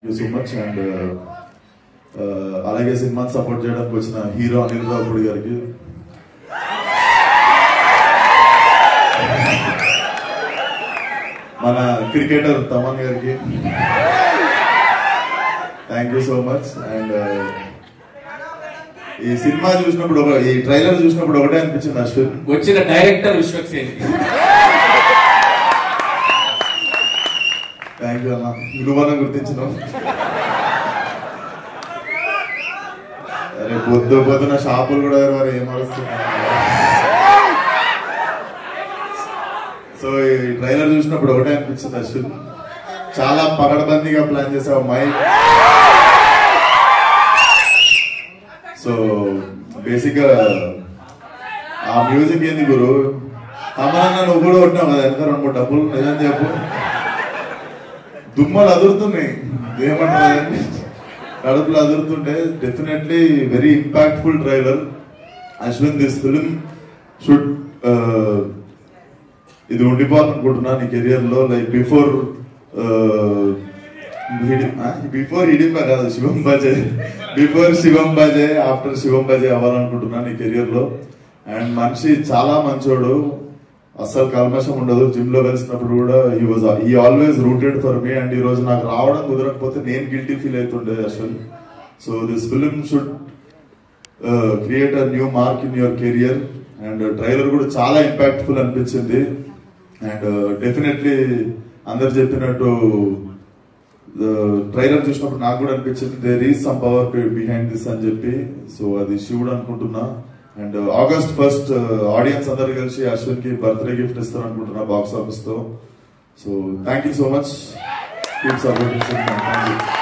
Thank you so much and అలాగే సినిమాని support చేయడానికి వచ్చిన హీరో అనిల్ రావుపూడి గారికి మన క్రికెటర్ తమన్ గారికి thank you so much and ఈ సినిమా చూసినప్పుడు ఈ ట్రైలర్ చూసినప్పుడు ఒకటే అనిపించింది అశ్విన్ వచ్చిన డైరెక్టర్ విశ్వక్సేన్ థ్యాంక్ యూ అన్న నువ్వన్నా గుర్తించినావు అరే పొద్దున షాపులు కూడా వారు ఏం అరుస్తున్నారు సో ఈ ట్రైలర్ చూసినప్పుడు ఒకటే అనిపించింది అశ్విన్ చాలా పకడ్బందీగా ప్లాన్ చేసావు మైక్ సో బేసిక్ గా ఆ మ్యూజిక్ ఏంది గురు తమన్నా నువ్వు కూడా కొట్టినావు కదా ఎంత 2-3 డబ్బులు నిజం చెప్పు దుమ్మలు అదురుతున్నాయి ఏమంటారు కడుపులు అదురుతుంటే definitely very impactful trailer Ashwin this film should ఇది ఉండిపోవాలనుకుంటున్నా నీ కెరియర్ లో లైక్ బిఫోర్ హిడింబా కాదు శివం బాజే బిఫోర్ శివం బాజే ఆఫ్టర్ శివం బాజే అవ్వాలనుకుంటున్నా నీ కెరియర్ లో అండ్ మనిషి చాలా మంచోడు అస్సలు కల్మషం ఉండదు జిమ్ లో కలిసినప్పుడు కూడా ఈ always rooted for me and ఈ రోజు నాకు రావడం కుదరకపోతే నేను గిల్టీ ఫీల్ అవుతుండే అసలు so this film should create a new mark in your career and trailer కూడా చాలా ఇంపాక్ట్ఫుల్ అనిపించింది అండ్ డెఫినెట్లీ అందరు చెప్పినట్టు ట్రైలర్ చూసినప్పుడు నాకు కూడా అనిపించింది there is some power behind this అని చెప్పి సో అది శివుడు అనుకుంటున్నా అండ్ August 1st ఆడియన్స్ అందరు కలిసి అశ్విన్ కి బర్త్డే గిఫ్ట్ ఇస్తారు అనుకుంటున్నా బాక్స్ ఆఫీస్ తో so thank you so much keep supporting.